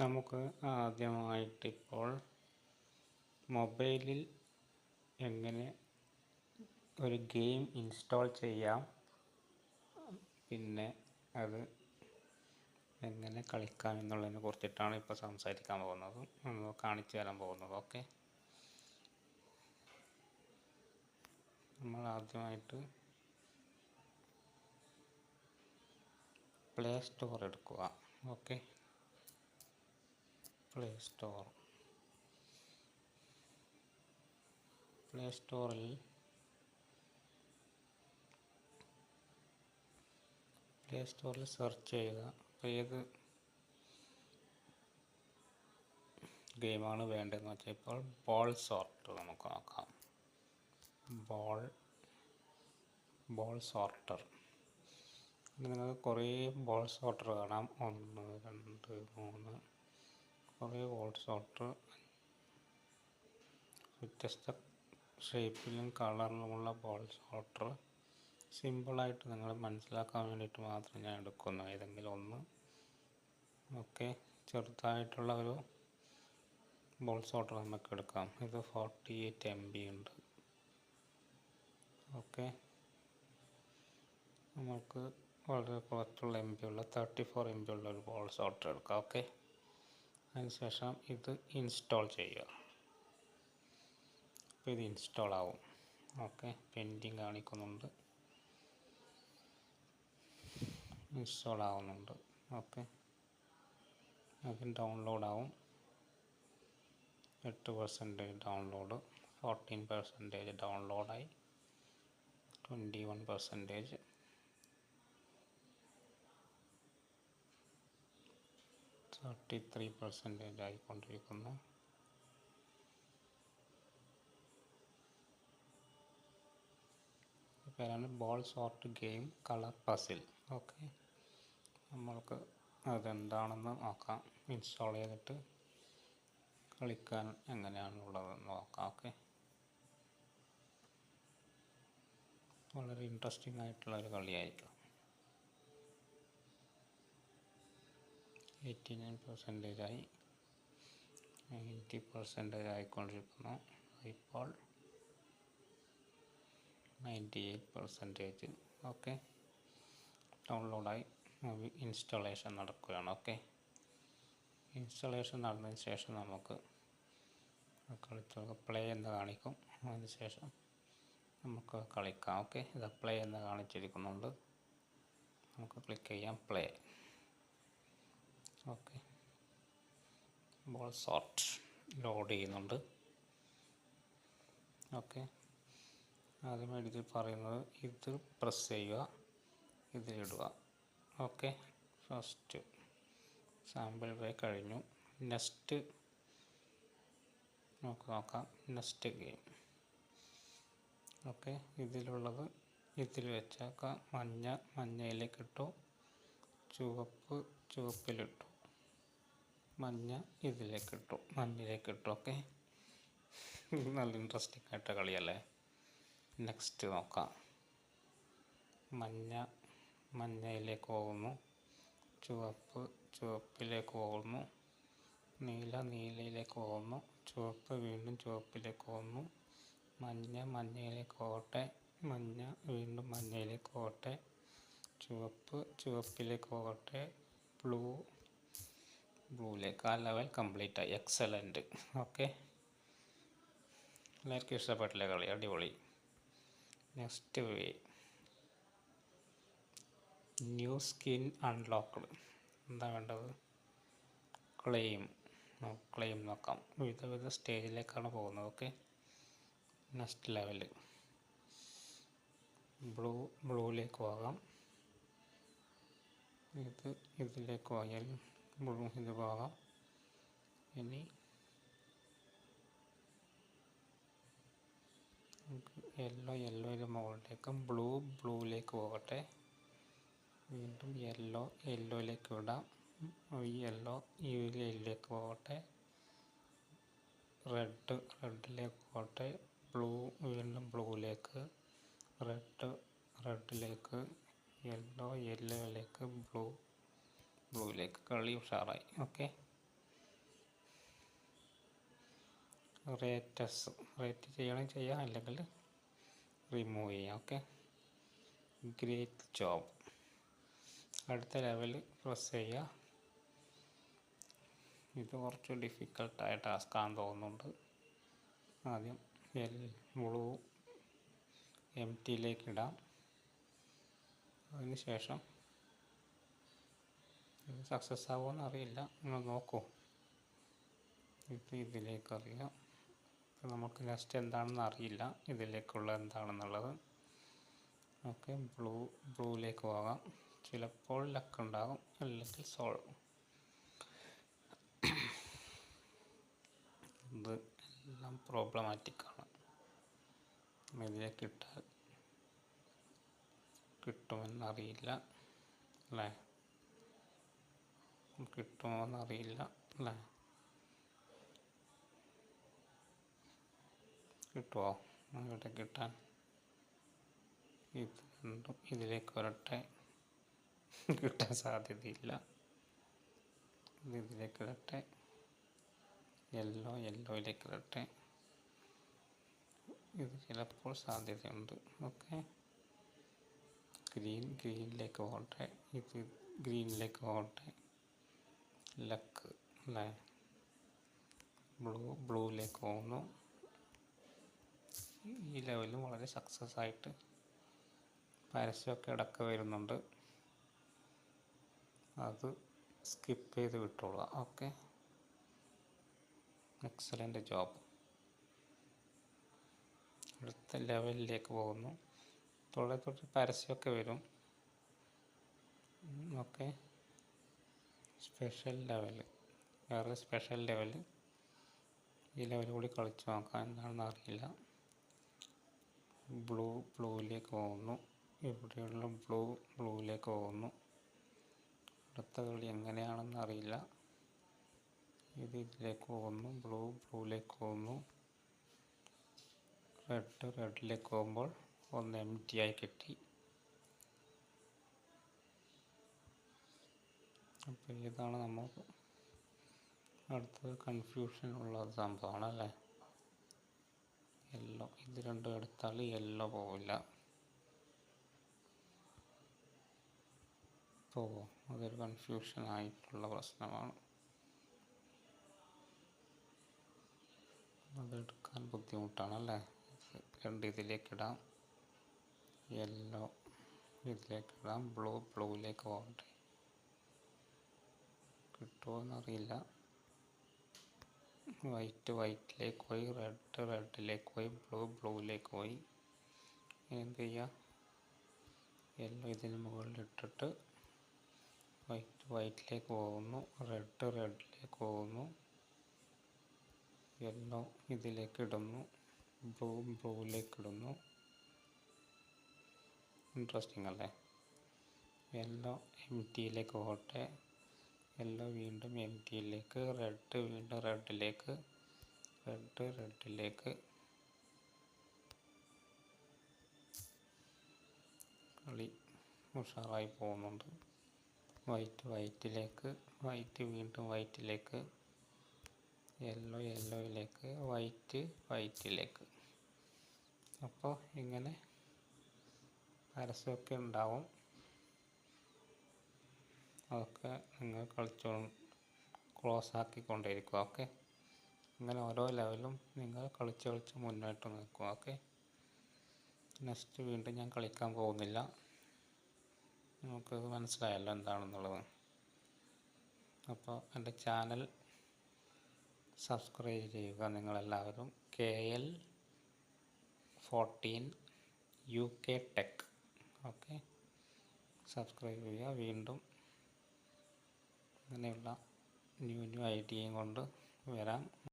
നമുക്ക് ആദ്യമായിട്ടിപ്പോൾ മൊബൈലിൽ എങ്ങനെ ഒരു ഗെയിം ഇൻസ്റ്റാൾ ചെയ്യാം, പിന്നെ അത് എങ്ങനെ കളിക്കാം എന്നുള്ളതിനെ കുറിച്ചിട്ടാണ് ഇപ്പോൾ സംസാരിക്കാൻ പോകുന്നത്, കാണിച്ചു തരാൻ പോകുന്നത്. ഓക്കെ, നമ്മൾ ആദ്യമായിട്ട് പ്ലേ സ്റ്റോർ എടുക്കുക. ഓക്കെ, പ്ലേ സ്റ്റോറിൽ സെർച്ച് ചെയ്യുക. ഏത് ഗെയിമാണ് വേണ്ടതെന്ന് വെച്ചാൽ ഇപ്പോൾ ബോൾ സോർട്ടർ നമുക്ക് നോക്കാം. ബോൾ സോർട്ടർ നിങ്ങൾക്ക് കുറേ ബോൾ സോർട്ടർ കാണാം. 1, 2, 3 കുറേ ബോൾ സോർട്ടർ, വ്യത്യസ്ത ഷേപ്പിലും കളറിലുമുള്ള ബോൾ സോർട്ടർ. സിമ്പിളായിട്ട് നിങ്ങൾ മനസ്സിലാക്കാൻ വേണ്ടിയിട്ട് മാത്രം ഞാൻ എടുക്കുന്നു ഏതെങ്കിലും ഒന്ന്. ഓക്കെ, ചെറുതായിട്ടുള്ള ഒരു ബോൾ സോർട്ടർ നമുക്ക് എടുക്കാം. ഇത് 48 MB ഉണ്ട്. ഓക്കെ, നമുക്ക് വളരെ കുറച്ചുള്ള MB ഉള്ള 34 MB ഉള്ള ഒരു ബോൾ സോർട്ടർ എടുക്കാം. ഓക്കെ, അതിനുശേഷം ഇത് ഇൻസ്റ്റാൾ ചെയ്യുക. അപ്പോൾ ഇത് ഇൻസ്റ്റാൾ ആവും. ഓക്കെ, പെൻഡിങ് കാണിക്കുന്നുണ്ട്, ഇൻസ്റ്റാൾ ആവുന്നുണ്ട്. ഓക്കെ, അത് ഡൗൺലോഡ് ആവും. 8% ഡൗൺലോഡ്, 14% ഡൗൺലോഡായി, 21%, 33% ആയിക്കൊണ്ടിരിക്കുന്നു. പേരാണ് ball sort game colour puzzle. Okay, നമ്മൾക്ക് അതെന്താണെന്ന് നോക്കാം. ഇൻസ്റ്റാൾ ചെയ്തിട്ട് കളിക്കാൻ എങ്ങനെയാണുള്ളതെന്ന് നോക്കാം. ഓക്കെ, വളരെ ഇൻട്രസ്റ്റിംഗ് ആയിട്ടുള്ളൊരു കളിയായിരിക്കും. 89% ആയി, 90% ആയിക്കൊണ്ടിരിക്കുന്നു. ഇപ്പോൾ 98%. ഓക്കെ, ഡൗൺലോഡായി, ഇൻസ്റ്റാളേഷൻ നടക്കുകയാണ്. ഓക്കെ, ഇൻസ്റ്റാളേഷൻ നടന്നതിന് ശേഷം നമുക്ക് പ്ലേ എന്ന് കാണിക്കും. അതിന് ശേഷം നമുക്ക് കളിക്കാം. ഓക്കെ, ഇത് പ്ലേ എന്ന് കാണിച്ചിരിക്കുന്നുണ്ട്. നമുക്ക് ക്ലിക്ക് ചെയ്യാം, play. Okay, ball sort load ചെയ്യുന്നുണ്ട്. ഓക്കെ, ആദ്യമായി ഇതിൽ പറയുന്നത് ഇത് പ്രസ് ചെയ്യുക, ഇതിലിടുക. ഓക്കെ, ഫസ്റ്റ് സാമ്പിൾ വേ കഴിഞ്ഞു. നെക്സ്റ്റ് നമുക്ക് നോക്കാം, നെക്സ്റ്റ് ഗെയിം. ഓക്കെ, ഇതിലുള്ളത് ഇതിൽ വെച്ചേക്കാം. മഞ്ഞയിലേക്ക് ഇട്ടു, ചുവപ്പിലിട്ടു, മഞ്ഞ ഇതിലേക്കിട്ടു, മഞ്ഞയിലേക്കിട്ടു. ഓക്കെ, നല്ല ഇൻട്രസ്റ്റിംഗ് ആയിട്ട് കളിയല്ലേ. നെക്സ്റ്റ് നോക്കാം. മഞ്ഞയിലേക്ക് പോകുന്നു, ചുവപ്പിലേക്ക് പോകുന്നു, നീലയിലേക്ക് പോകുന്നു, ചുവപ്പ് വീണ്ടും ചുവപ്പിലേക്ക് പോകുന്നു, മഞ്ഞയിലേക്ക് പോകട്ടെ, മഞ്ഞ വീണ്ടും മഞ്ഞയിലേക്ക് പോകട്ടെ, ചുവപ്പിലേക്ക് പോകട്ടെ, ബ്ലൂയിലേക്ക്. ആ ലെവൽ കംപ്ലീറ്റ് ആയി. എക്സലൻറ്റ്. ഓക്കെ, എല്ലാവർക്കും ഇഷ്ടപ്പെട്ടില്ലേ കളി? അടിപൊളി. നെക്സ്റ്റ് വേ, ന്യൂ സ്കിൻ അൺലോക്ക്ഡ്. എന്താ വേണ്ടത്? ക്ലെയിം നോക്കാം. വിവിധ സ്റ്റേജിലേക്കാണ് പോകുന്നത്. ഓക്കെ, നെക്സ്റ്റ് ലെവല് ബ്ലൂയിലേക്ക് പോകാം. ഇതിലേക്ക് പോയാൽ ഇത് പോകാം. ഇനി യെല്ലോയുടെ മുകളിലേക്ക് ബ്ലൂയിലേക്ക് പോകട്ടെ. വീണ്ടും യെല്ലോയിലേക്ക് വിടാം. യെല്ലോയിലേക്ക് പോകട്ടെ. റെഡിലേക്ക് പോകട്ടെ. വീണ്ടും ബ്ലൂയിലേക്ക്, റെഡിലേക്ക്, യെല്ലോയിലേക്ക്, ബ്ലൂയിലേക്ക്. കളി ഉഷാറായി. ഓക്കെ, റേറ്റ് ചെയ്യണമെങ്കിൽ ചെയ്യാം, അല്ലെങ്കിൽ റിമൂവ് ചെയ്യാം. Okay, great job. അടുത്ത ലെവൽ പ്രസ് ചെയ്യുക. ഇത് കുറച്ച് ഡിഫിക്കൽട്ടായ ടാസ്ക്കാണെന്ന് തോന്നുന്നുണ്ട്. ആദ്യം ബ്ലൂ എംറ്റിയിലേക്ക് ഇടാം. അതിന് ശേഷം ഇത് സക്സസ് ആവുമെന്ന് അറിയില്ല, നിങ്ങൾ നോക്കൂ. ഇതിലേക്ക് അറിയാം. നമുക്ക് നെക്സ്റ്റ് എന്താണെന്ന് അറിയില്ല, ഇതിലേക്കുള്ള എന്താണെന്നുള്ളത്. ഓക്കെ, ബ്ലൂയിലേക്ക് പോകാം. ചിലപ്പോൾ ലക്ക് ഉണ്ടാകും, അല്ലെങ്കിൽ സോൾവ്. ഇത് എല്ലാം പ്രോബ്ലമാറ്റിക്കാണ്. ഇതിലേക്ക് ഇട്ടാൽ കിട്ടുമെന്നറിയില്ല അല്ലേ, കിട്ടുമോയെന്നറിയില്ല അല്ലേ, കിട്ടുമോ ഇവിടെ കിട്ടാൻ? ഇത് രണ്ടും ഇതിലേക്ക് വരട്ടെ, കിട്ടാൻ സാധ്യതയില്ല. ഇതിലേക്ക് ഇടട്ടെ, യെല്ലോയിലേക്ക് ഇടട്ടെ. ഇത് ചിലപ്പോൾ സാധ്യതയുണ്ട്. ഓക്കെ, ഗ്രീനിലേക്ക് പോകട്ടെ. ഇത് ഗ്രീനിലേക്ക് പോകട്ടെ, ലക്ക് അല്ലേ. ബ്ലൂയിലേക്ക് പോകുന്നു. ഈ ലെവലും വളരെ സക്സസ് ആയിട്ട് പരസ്യമൊക്കെ ഇടയ്ക്ക് വരുന്നുണ്ട്, അത് സ്കിപ്പ് ചെയ്ത് വിട്ടോളുക. Okay, excellent job. അടുത്ത ലെവലിലേക്ക് പോകുന്നു. തൊട്ട് പരസ്യമൊക്കെ വരും. ഓക്കെ, സ്പെഷ്യൽ ലെവൽ, വേറെ സ്പെഷ്യൽ ലെവൽ. ഈ ലെവൽ കൂടി കളിച്ച് നോക്കാം, എന്താണെന്ന് അറിയില്ല. ബ്ലൂയിലേക്ക് പോകുന്നു. ഇവിടെയുള്ള ബ്ലൂയിലേക്ക് പോകുന്നു. അടുത്ത കളി എങ്ങനെയാണെന്ന് അറിയില്ല. ഇതിലേക്ക് പോകുന്നു. ബ്ലൂയിലേക്ക് പോകുന്നു. റെഡിലേക്ക് പോകുമ്പോൾ ഒന്ന് എംറ്റി ആയി കിട്ടി. അപ്പോൾ ഇതാണ് നമുക്ക് അടുത്തത് കൺഫ്യൂഷൻ ഉള്ള സംഭവമാണ് അല്ലേ. യെല്ലോ, ഇത് രണ്ടും എടുത്താൽ യെല്ലോ പോവില്ല, പോവും. അതൊരു കൺഫ്യൂഷൻ ആയിട്ടുള്ള പ്രശ്നമാണ്. അതെടുക്കാൻ ബുദ്ധിമുട്ടാണല്ലേ. രണ്ട് ഇതിലേക്കിടാം, യെല്ലോ ഇതിലേക്കിടാം, ബ്ലൂയിലേക്ക് പോകട്ടെ. കിട്ടുമോ എന്നറിയില്ല. വൈറ്റിലേക്ക് പോയി, റെഡിലേക്ക് പോയി, ബ്ലൂയിലേക്ക് പോയി. എന്ത് ചെയ്യുക? യെല്ലോ ഇതിന് മുകളിൽ ഇട്ടിട്ട് വൈറ്റിലേക്ക് പോകുന്നു. റെഡിലേക്ക് പോകുന്നു. യെല്ലോ ഇതിലേക്ക് ഇടുന്നു. ബ്ലൂയിലേക്ക് ഇടുന്നു. ഇൻട്രസ്റ്റിംഗ് അല്ലേ. യെല്ലോ എംറ്റിയിലേക്ക് പോകട്ടെ. യെല്ലോ വീണ്ടും എംറ്റിയിലേക്ക്, റെഡ് വീണ്ടും റെഡിലേക്ക്, റെഡിലേക്ക്. കളി ഉഷാറായി പോകുന്നുണ്ട്. വൈറ്റിലേക്ക്, വൈറ്റ് വീണ്ടും വൈറ്റിലേക്ക്, യെല്ലോയിലേക്ക്, വൈറ്റിലേക്ക്. അപ്പോൾ ഇങ്ങനെ പരസ്യമൊക്കെ ഉണ്ടാവും. അതൊക്കെ നിങ്ങൾ ക്ലോസ് ആക്കിക്കൊണ്ടിരിക്കുക. ഓക്കെ, അങ്ങനെ ഓരോ ലെവലും നിങ്ങൾ കളിച്ച് മുന്നോട്ട് നിൽക്കുക. ഓക്കെ, നെക്സ്റ്റ് വീണ്ടും ഞാൻ കളിക്കാൻ പോകുന്നില്ല. നമുക്ക് മനസ്സിലായല്ലോ എന്താണെന്നുള്ളത്. അപ്പോൾ എൻ്റെ ചാനൽ സബ്സ്ക്രൈബ് ചെയ്യുക നിങ്ങളെല്ലാവരും. KL14 UK Tech. Okay, subscribe ചെയ്യുക. വീണ്ടും അങ്ങനെയുള്ള ന്യൂ ഐഡിയയും കൊണ്ട് വരാം.